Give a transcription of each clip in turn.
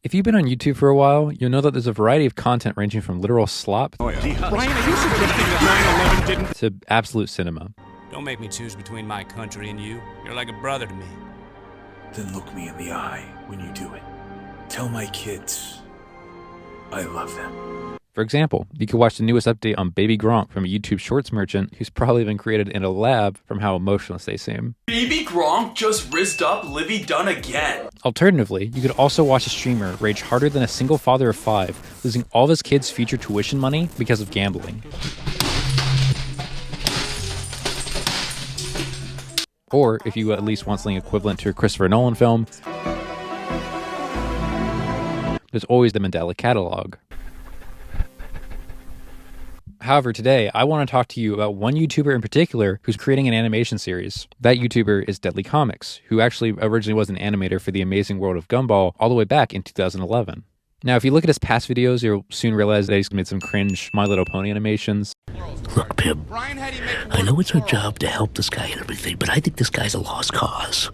If you've been on YouTube for a while, you'll know that there's a variety of content ranging from literal slop Brian, are you suggesting that 9/11 didn't... to absolute cinema. Don't make me choose between my country and you. You're like a brother to me. Then look me in the eye when you do it. Tell my kids I love them. For example, you could watch the newest update on Baby Gronk from a YouTube Shorts merchant who's probably been created in a lab from how emotionless they seem. Baby Gronk just rizzed up Livy Dunn again. Alternatively, you could also watch a streamer rage harder than a single father of 5, losing all of his kids' future tuition money because of gambling. Or, if you at least want something equivalent to a Christopher Nolan film, there's always the Mandela catalog. However, today, I want to talk to you about one YouTuber in particular who's creating an animation series. That YouTuber is DeadlyComics, who actually originally was an animator for the Amazing World of Gumball all the way back in 2011. Now, if you look at his past videos, you'll soon realize that he's made some cringe My Little Pony animations. Look, Pim, I know it's our job to help this guy and everything, but I think this guy's a lost cause.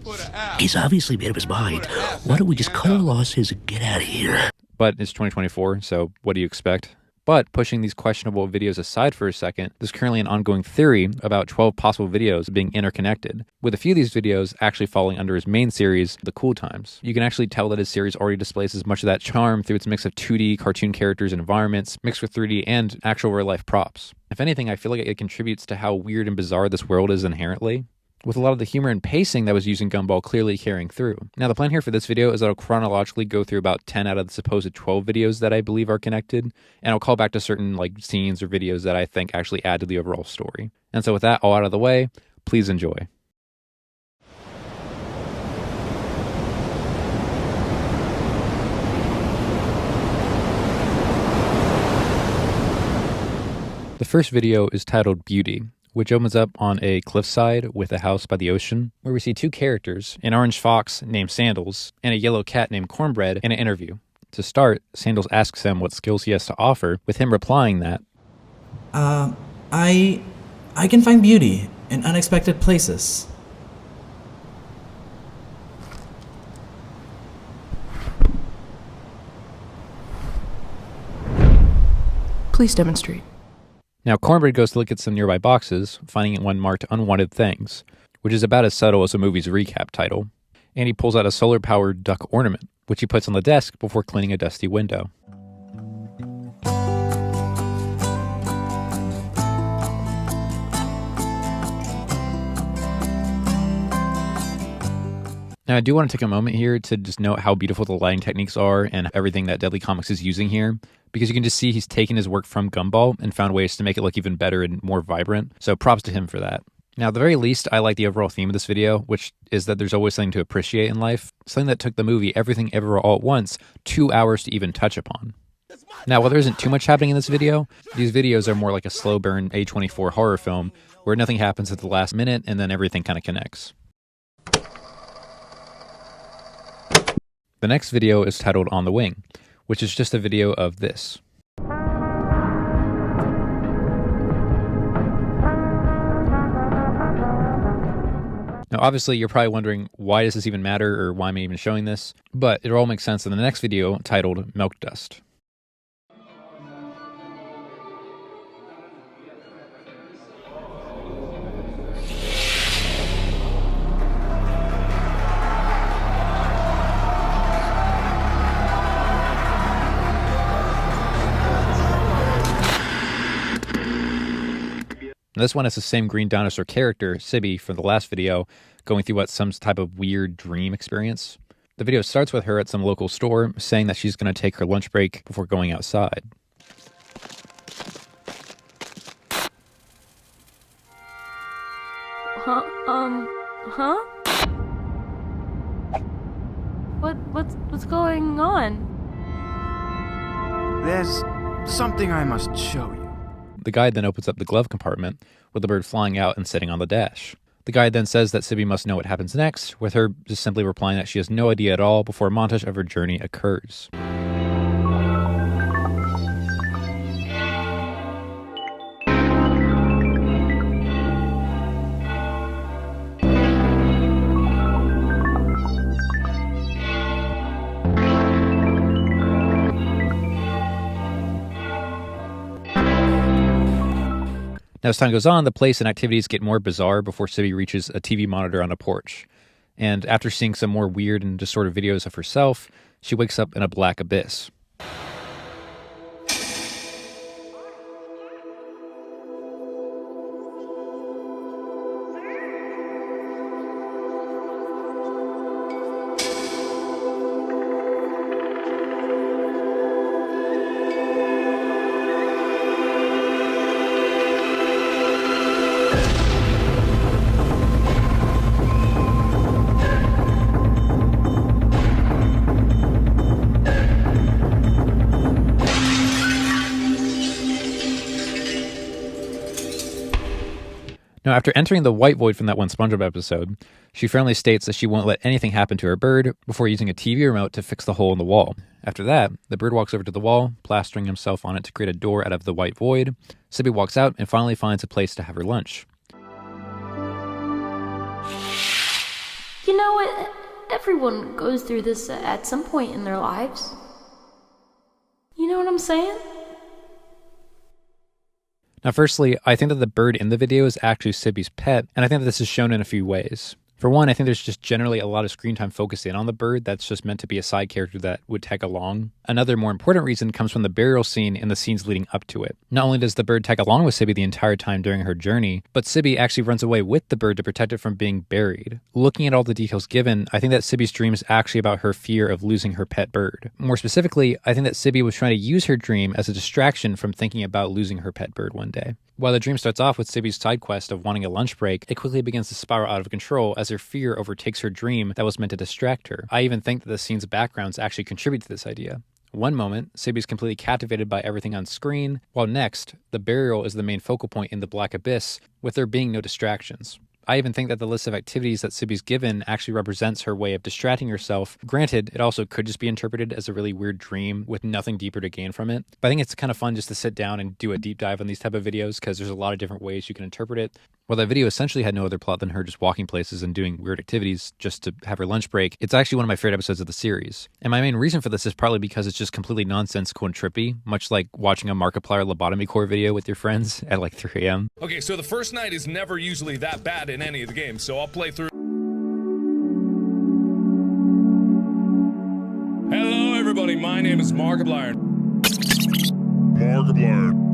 He's obviously made up his mind. Why don't we just cut our losses and get out of here? But it's 2024, so what do you expect? But pushing these questionable videos aside for a second, there's currently an ongoing theory about 12 possible videos being interconnected, with a few of these videos actually falling under his main series, The Cool Times. You can actually tell that his series already displays as much of that charm through its mix of 2D cartoon characters and environments, mixed with 3D and actual real-life props. If anything, I feel like it contributes to how weird and bizarre this world is inherently, with a lot of the humor and pacing that was used in Gumball clearly carrying through. Now, the plan here for this video is that I'll chronologically go through about 10 out of the supposed 12 videos that I believe are connected, and I'll call back to certain scenes or videos that I think actually add to the overall story. And so with that all out of the way, please enjoy. The first video is titled Beauty, which opens up on a cliffside with a house by the ocean, where we see two characters, an orange fox named Sandals and a yellow cat named Cornbread, in an interview. To start, Sandals asks him what skills he has to offer, with him replying that, I can find beauty in unexpected places. Please demonstrate. Now, Cornbread goes to look at some nearby boxes, finding one marked Unwanted Things, which is about as subtle as a movie's recap title. And he pulls out a solar-powered duck ornament, which he puts on the desk before cleaning a dusty window. Now, I do want to take a moment here to just note how beautiful the lighting techniques are and everything that DeadlyComics is using here, because you can just see he's taken his work from Gumball and found ways to make it look even better and more vibrant, so props to him for that. Now, at the very least, I like the overall theme of this video, which is that there's always something to appreciate in life, something that took the movie Everything Everywhere All at Once 2 hours to even touch upon. Now, while there isn't too much happening in this video, these videos are more like a slow burn A24 horror film, where nothing happens at the last minute and then everything kind of connects. The next video is titled On the Wing, which is just a video of this. Now, obviously, you're probably wondering, why does this even matter, or why am I even showing this? But it all makes sense in the next video titled Milk Dust. This one has the same green dinosaur character, Sibby, from the last video, going through some type of weird dream experience. The video starts with her at some local store, saying that she's going to take her lunch break before going outside. Huh? What's going on? There's something I must show you. The guide then opens up the glove compartment, with the bird flying out and sitting on the dash. The guide then says that Sibby must know what happens next, with her just simply replying that she has no idea at all before a montage of her journey occurs. Now, as time goes on, the place and activities get more bizarre before Sibby reaches a TV monitor on a porch. And after seeing some more weird and distorted videos of herself, she wakes up in a black abyss. Now, after entering the white void from that one SpongeBob episode, she firmly states that she won't let anything happen to her bird before using a TV remote to fix the hole in the wall. After that, the bird walks over to the wall, plastering himself on it to create a door out of the white void. Sibby walks out and finally finds a place to have her lunch. You know what? Everyone goes through this at some point in their lives. You know what I'm saying? Now, firstly, I think that the bird in the video is actually Sibby's pet, and I think that this is shown in a few ways. For one, I think there's just generally a lot of screen time focused in on the bird that's just meant to be a side character that would tag along. Another more important reason comes from the burial scene and the scenes leading up to it. Not only does the bird tag along with Sibby the entire time during her journey, but Sibby actually runs away with the bird to protect it from being buried. Looking at all the details given, I think that Sibby's dream is actually about her fear of losing her pet bird. More specifically, I think that Sibby was trying to use her dream as a distraction from thinking about losing her pet bird one day. While the dream starts off with Sibby's side quest of wanting a lunch break, it quickly begins to spiral out of control as her fear overtakes her dream that was meant to distract her. I even think that the scene's backgrounds actually contribute to this idea. One moment, Sibby's completely captivated by everything on screen, while next, the burial is the main focal point in the black abyss, with there being no distractions. I even think that the list of activities that Sibby's given actually represents her way of distracting herself. Granted, it also could just be interpreted as a really weird dream with nothing deeper to gain from it. But I think it's kind of fun just to sit down and do a deep dive on these type of videos because there's a lot of different ways you can interpret it. While that video essentially had no other plot than her just walking places and doing weird activities just to have her lunch break, it's actually one of my favorite episodes of the series. And my main reason for this is probably because it's just completely nonsensical and trippy, much like watching a Markiplier lobotomy core video with your friends at like 3 a.m. Okay, so the first night is never usually that bad in any of the games, so I'll play through. Hello, everybody. My name is Markiplier. Markiplier.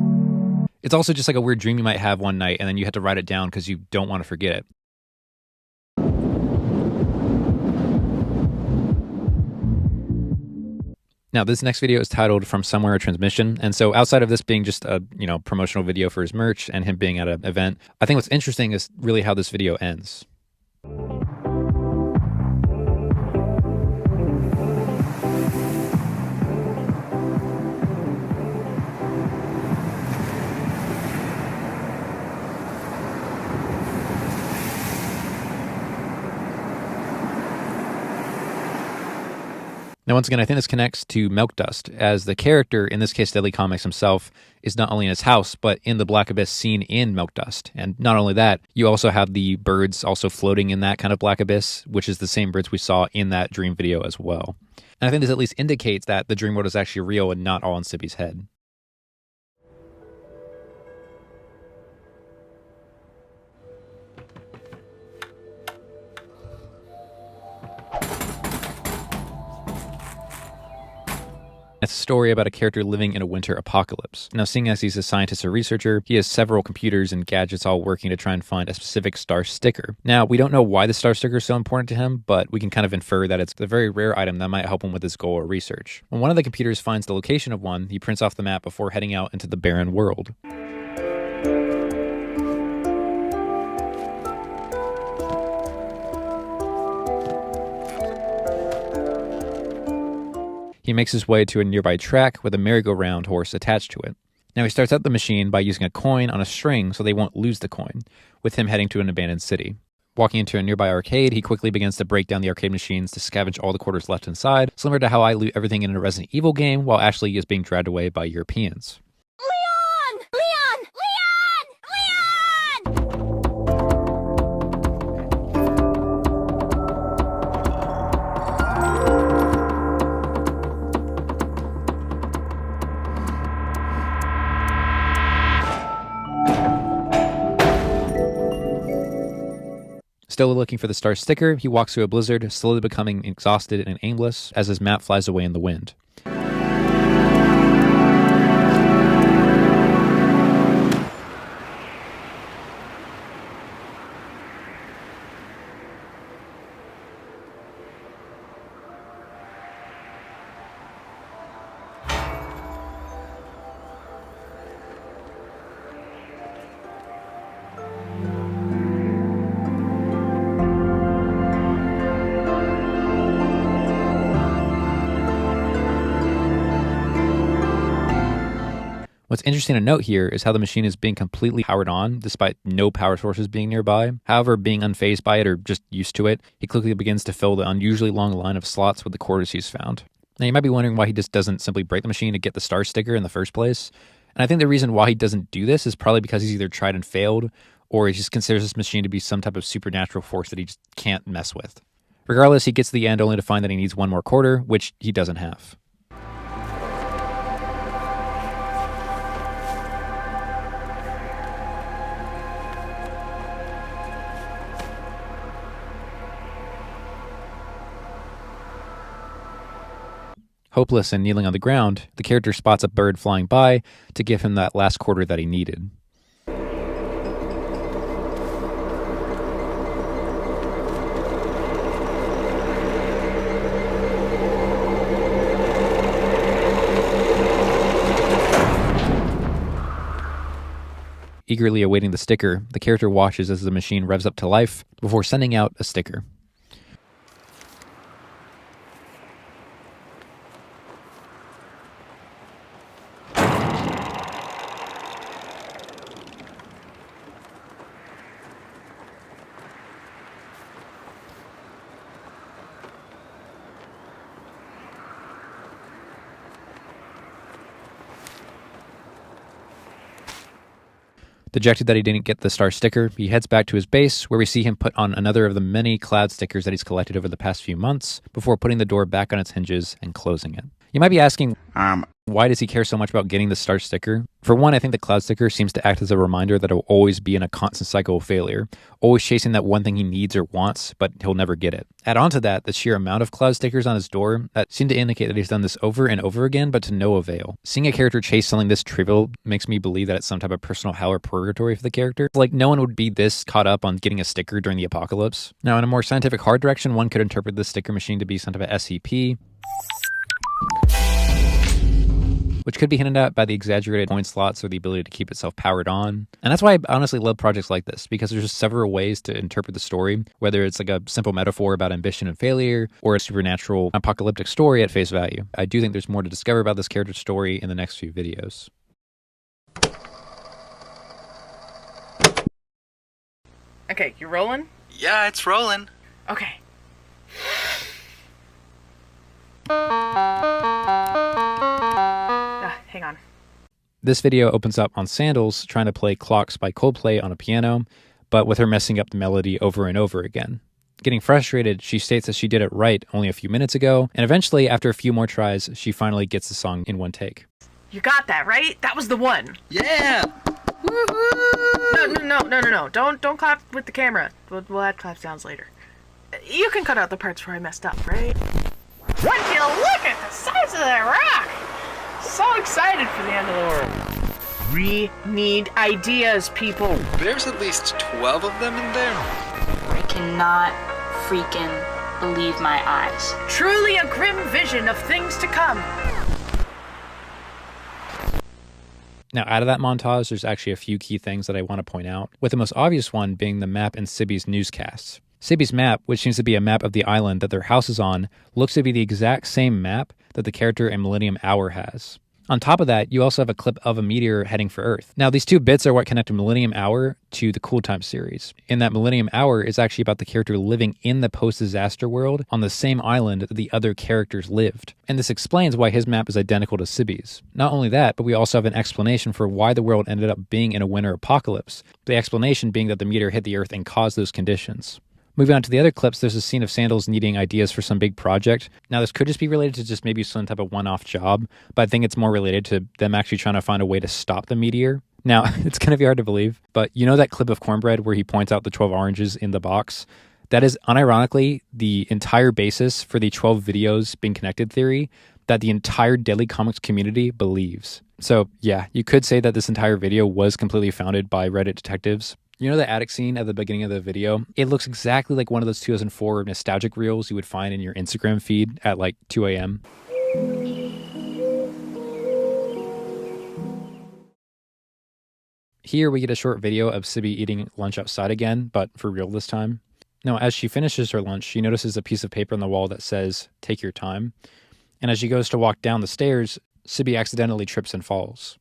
It's also just like a weird dream you might have one night and then you have to write it down because you don't want to forget it. Now, this next video is titled From Somewhere, a Transmission. And so outside of this being just a, promotional video for his merch and him being at an event, I think what's interesting is really how this video ends. Now, once again, I think this connects to Milk Dust, as the character, in this case, Deadly Comics himself, is not only in his house, but in the Black Abyss scene in Milk Dust. And not only that, you also have the birds also floating in that kind of Black Abyss, which is the same birds we saw in that dream video as well. And I think this at least indicates that the dream world is actually real and not all in Sibby's head. It's a story about a character living in a winter apocalypse. Now, seeing as he's a scientist or researcher, he has several computers and gadgets all working to try and find a specific star sticker. Now, we don't know why the star sticker is so important to him, but we can kind of infer that it's a very rare item that might help him with his goal or research. When one of the computers finds the location of one, he prints off the map before heading out into the barren world. He makes his way to a nearby track with a merry-go-round horse attached to it. Now he starts out the machine by using a coin on a string so they won't lose the coin, with him heading to an abandoned city. Walking into a nearby arcade, he quickly begins to break down the arcade machines to scavenge all the quarters left inside, similar to how I loot everything in a Resident Evil game while Ashley is being dragged away by Europeans. Leon! Leon! Leon! Leon! Still looking for the star sticker, he walks through a blizzard, slowly becoming exhausted and aimless as his map flies away in the wind. What's interesting to note here is how the machine is being completely powered on despite no power sources being nearby. However, being unfazed by it or just used to it, he quickly begins to fill the unusually long line of slots with the quarters he's found. Now you might be wondering why he just doesn't simply break the machine to get the star sticker in the first place. And I think the reason why he doesn't do this is probably because he's either tried and failed, or he just considers this machine to be some type of supernatural force that he just can't mess with. Regardless, he gets to the end only to find that he needs one more quarter, which he doesn't have. Hopeless and kneeling on the ground, the character spots a bird flying by to give him that last quarter that he needed. Eagerly awaiting the sticker, the character watches as the machine revs up to life before sending out a sticker. Dejected that he didn't get the star sticker, he heads back to his base, where we see him put on another of the many cloud stickers that he's collected over the past few months, before putting the door back on its hinges and closing it. You might be asking, why does he care so much about getting the star sticker? For one, I think the cloud sticker seems to act as a reminder that he'll always be in a constant cycle of failure, always chasing that one thing he needs or wants, but he'll never get it. Add on to that the sheer amount of cloud stickers on his door that seem to indicate that he's done this over and over again, but to no avail. Seeing a character chase something this trivial makes me believe that it's some type of personal hell or purgatory for the character. Like, no one would be this caught up on getting a sticker during the apocalypse. Now, in a more scientific hard direction, one could interpret this sticker machine to be some type of SCP, which could be hinted at by the exaggerated coin slots or the ability to keep itself powered on. And that's why I honestly love projects like this, because there's just several ways to interpret the story, whether it's like a simple metaphor about ambition and failure, or a supernatural apocalyptic story at face value. I do think there's more to discover about this character's story in the next few videos. Okay, you rolling? Yeah, it's rolling. Okay. Hang on. This video opens up on Sandals trying to play Clocks by Coldplay on a piano, but with her messing up the melody over and over again. Getting frustrated, she states that she did it right only a few minutes ago, and eventually, after a few more tries, she finally gets the song in one take. You got that, right? That was the one. Yeah! No. Don't clap with the camera. We'll add clap sounds later. You can cut out the parts where I messed up, right? Would you look at the size of that rock? So excited for the end of the world. We need ideas, people. There's at least 12 of them in there. I cannot freaking believe my eyes. Truly a grim vision of things to come. Now, out of that montage, there's actually a few key things that I want to point out, with the most obvious one being the map in Sibby's newscasts. Sibby's map, which seems to be a map of the island that their house is on, looks to be the exact same map that the character in Millennium Hour has. On top of that, you also have a clip of a meteor heading for Earth. Now, these two bits are what connect Millennium Hour to the Cool Time series. In that Millennium Hour is actually about the character living in the post-disaster world on the same island that the other characters lived. And this explains why his map is identical to Sibby's. Not only that, but we also have an explanation for why the world ended up being in a winter apocalypse. The explanation being that the meteor hit the Earth and caused those conditions. Moving on to the other clips, there's a scene of Sandals needing ideas for some big project. Now, this could just be related to just maybe some type of one-off job, but I think it's more related to them actually trying to find a way to stop the meteor. Now, it's going to be hard to believe, but you know that clip of Cornbread where he points out the 12 oranges in the box? That is unironically the entire basis for the 12 videos being connected theory that the entire Deadly Comics community believes. So yeah, you could say that this entire video was completely founded by Reddit detectives. You know the attic scene at the beginning of the video? It looks exactly like one of those 2004 nostalgic reels you would find in your Instagram feed at like 2 a.m. Here we get a short video of Sibby eating lunch outside again, but for real this time. Now, as she finishes her lunch, she notices a piece of paper on the wall that says, "Take your time." And as she goes to walk down the stairs, Sibby accidentally trips and falls.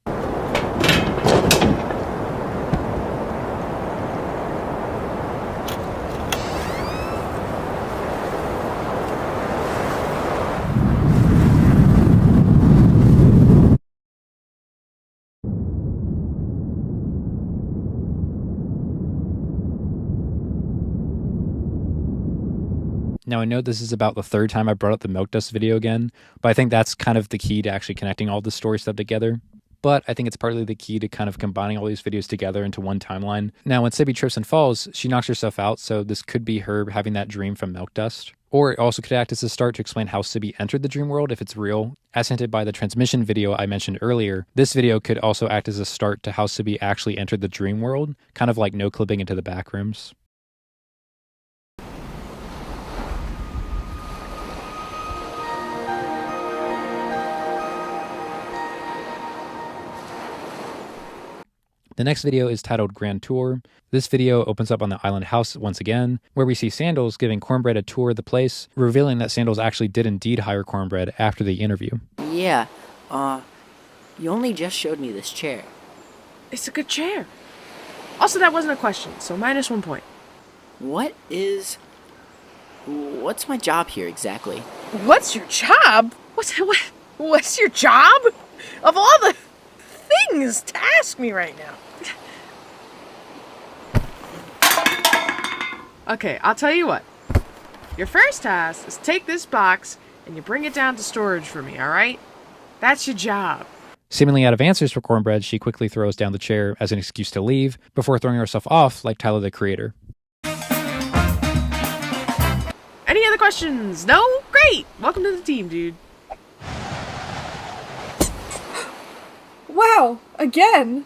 Now, I know this is about the third time I brought up the Milk Dust video again, but I think that's kind of the key to actually connecting all this story stuff together. But I think it's partly the key to kind of combining all these videos together into one timeline. Now, when Sibby trips and falls, she knocks herself out, so this could be her having that dream from Milk Dust. Or it also could act as a start to explain how Sibby entered the dream world if it's real. As hinted by the transmission video I mentioned earlier, this video could also act as a start to how Sibby actually entered the dream world, kind of like no-clipping into the back rooms. The next video is titled Grand Tour. This video opens up on the island house once again, where we see Sandals giving Cornbread a tour of the place, revealing that Sandals actually did indeed hire Cornbread after the interview. Yeah, you only just showed me this chair. It's a good chair. Also, that wasn't a question, so -1 point. What's my job here exactly? What's your job? What's your job? Of all the things to ask me right now. Okay, I'll tell you what. Your first task is take this box and you bring it down to storage for me, alright? That's your job. Seemingly out of answers for Cornbread, she quickly throws down the chair as an excuse to leave, before throwing herself off like Tyler the Creator. Any other questions? No? Great! Welcome to the team, dude. Wow, again?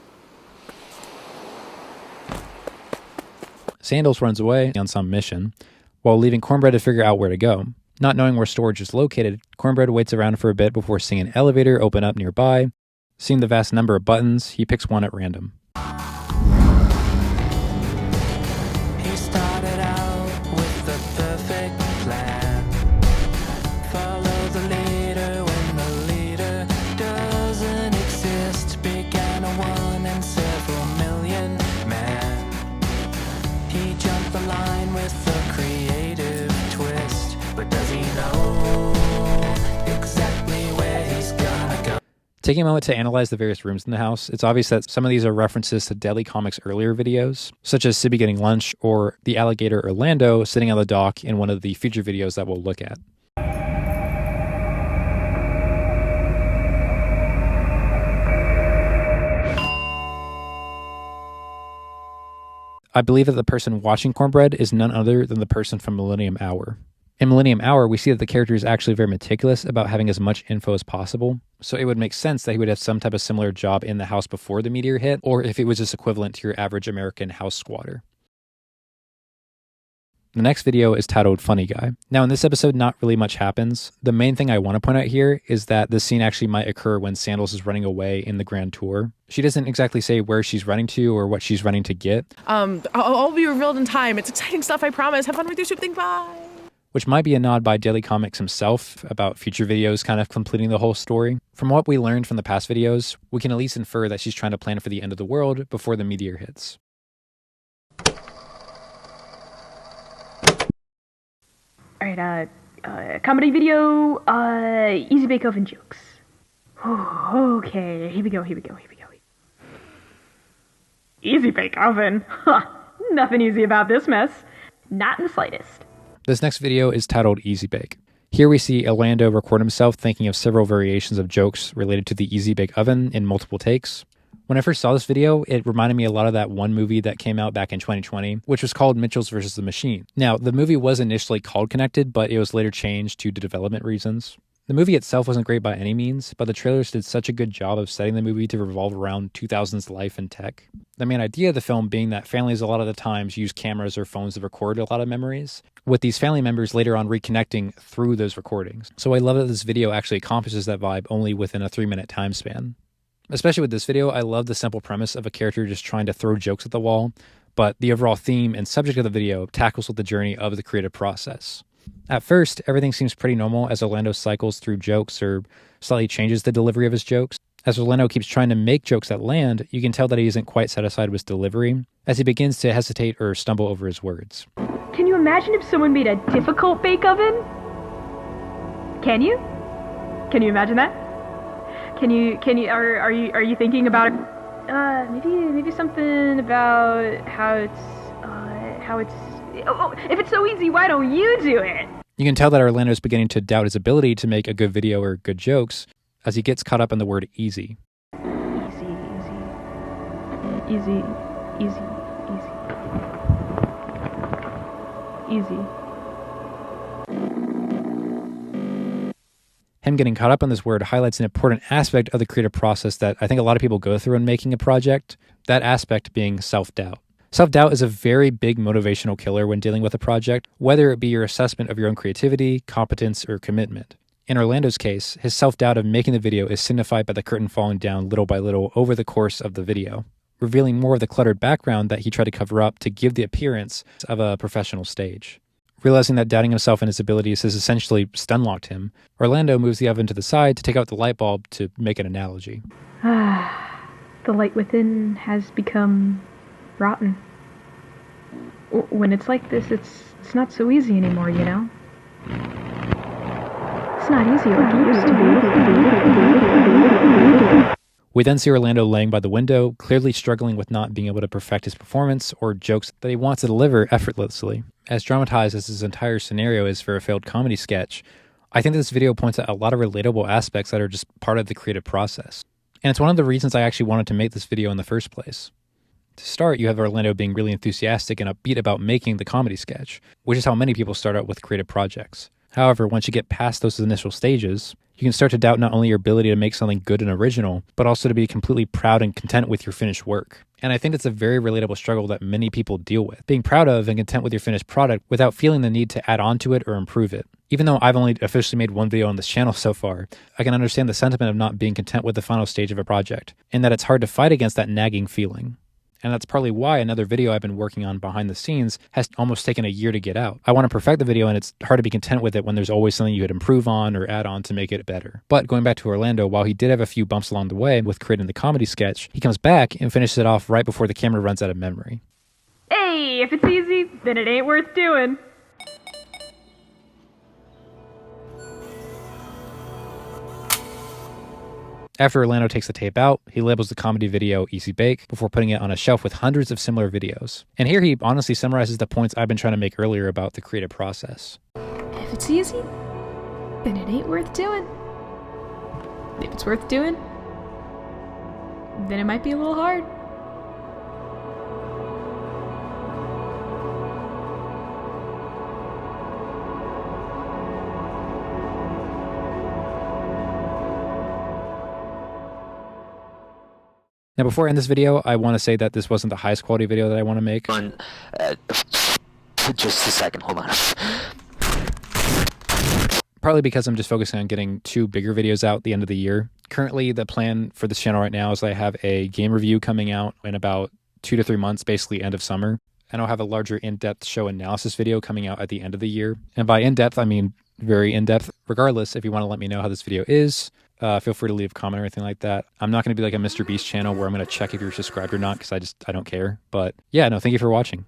Sandals runs away on some mission, while leaving Cornbread to figure out where to go. Not knowing where storage is located, Cornbread waits around for a bit before seeing an elevator open up nearby. Seeing the vast number of buttons, he picks one at random. He started out with the perfect plan. Follow the leader when the leader doesn't exist. Began a 1 in several million man. He jumped the line with the creative twist. But does he know exactly where he's gonna go? Taking a moment to analyze the various rooms in the house, it's obvious that some of these are references to Deadly Comics' earlier videos, such as Sibby getting lunch or the alligator Orlando sitting on the dock in one of the future videos that we'll look at. I believe that the person watching Cornbread is none other than the person from Millennium Hour. In Millennium Hour, we see that the character is actually very meticulous about having as much info as possible, so it would make sense that he would have some type of similar job in the house before the meteor hit, or if it was just equivalent to your average American house squatter. The next video is titled Funny Guy. Now in this episode, not really much happens. The main thing I want to point out here is that this scene actually might occur when Sandals is running away in the Grand Tour. She doesn't exactly say where she's running to or what she's running to get. I'll be revealed in time. It's exciting stuff, I promise. Have fun with your soup thing, bye! Which might be a nod by Deadly Comics himself about future videos kind of completing the whole story. From what we learned from the past videos, we can at least infer that she's trying to plan for the end of the world before the meteor hits. Alright, comedy video, easy bake oven jokes. Okay, here we go. Easy bake oven? Nothing easy about this mess. Not in the slightest. This next video is titled Easy Bake. Here we see Orlando record himself thinking of several variations of jokes related to the Easy Bake Oven in multiple takes. When I first saw this video, it reminded me a lot of that one movie that came out back in 2020, which was called Mitchell's vs. the Machine. Now, the movie was initially called Connected, but it was later changed due to development reasons. The movie itself wasn't great by any means, but the trailers did such a good job of setting the movie to revolve around 2000s life and tech. The main idea of the film being that families a lot of the times use cameras or phones to record a lot of memories, with these family members later on reconnecting through those recordings. So I love that this video actually accomplishes that vibe only within a 3-minute time span. Especially with this video, I love the simple premise of a character just trying to throw jokes at the wall, but the overall theme and subject of the video tackles with the journey of the creative process. At first, everything seems pretty normal as Orlando cycles through jokes or slightly changes the delivery of his jokes. As Orlando keeps trying to make jokes that land, you can tell that he isn't quite satisfied with his delivery, as he begins to hesitate or stumble over his words. Can you imagine if someone made a difficult bake oven? Can you? Can you imagine that? Are you thinking about it? Maybe something about how it's if it's so easy, why don't you do it? You can tell that Orlando is beginning to doubt his ability to make a good video or good jokes as he gets caught up in the word easy. Easy. Him getting caught up on this word highlights an important aspect of the creative process that I think a lot of people go through in making a project, that aspect being self-doubt. Self-doubt is a very big motivational killer when dealing with a project, whether it be your assessment of your own creativity, competence, or commitment. In Orlando's case, his self-doubt of making the video is signified by the curtain falling down little by little over the course of the video, revealing more of the cluttered background that he tried to cover up to give the appearance of a professional stage. Realizing that doubting himself and his abilities has essentially stun-locked him, Orlando moves the oven to the side to take out the light bulb to make an analogy. The light within has become rotten. When it's like this, it's not so easy anymore, you know? It's not easy like it used to be. We then see Orlando laying by the window, clearly struggling with not being able to perfect his performance or jokes that he wants to deliver effortlessly. As dramatized as his entire scenario is for a failed comedy sketch, I think this video points out a lot of relatable aspects that are just part of the creative process. And it's one of the reasons I actually wanted to make this video in the first place. To start, you have Orlando being really enthusiastic and upbeat about making the comedy sketch, which is how many people start out with creative projects. However, once you get past those initial stages, you can start to doubt not only your ability to make something good and original, but also to be completely proud and content with your finished work. And I think it's a very relatable struggle that many people deal with, being proud of and content with your finished product without feeling the need to add on to it or improve it. Even though I've only officially made one video on this channel so far, I can understand the sentiment of not being content with the final stage of a project, and that it's hard to fight against that nagging feeling. And that's partly why another video I've been working on behind the scenes has almost taken a year to get out. I want to perfect the video, and it's hard to be content with it when there's always something you could improve on or add on to make it better. But going back to Orlando, while he did have a few bumps along the way with creating the comedy sketch, he comes back and finishes it off right before the camera runs out of memory. Hey, if it's easy, then it ain't worth doing. After Orlando takes the tape out, he labels the comedy video Easy Bake before putting it on a shelf with hundreds of similar videos. And here he honestly summarizes the points I've been trying to make earlier about the creative process. If it's easy, then it ain't worth doing. If it's worth doing, then it might be a little hard. Now, before I end this video, I want to say that this wasn't the highest quality video that I want to make. Just a second, hold on. Partly because I'm just focusing on getting 2 bigger videos out at the end of the year. Currently, the plan for this channel right now is I have a game review coming out in about 2 to 3 months, basically end of summer. And I'll have a larger in-depth show analysis video coming out at the end of the year. And by in-depth, I mean very in-depth. Regardless, if you want to let me know how this video is, feel free to leave a comment or anything like that. I'm not going to be like a Mr. Beast channel where I'm going to check if you're subscribed or not, because I don't care. But yeah, no, thank you for watching.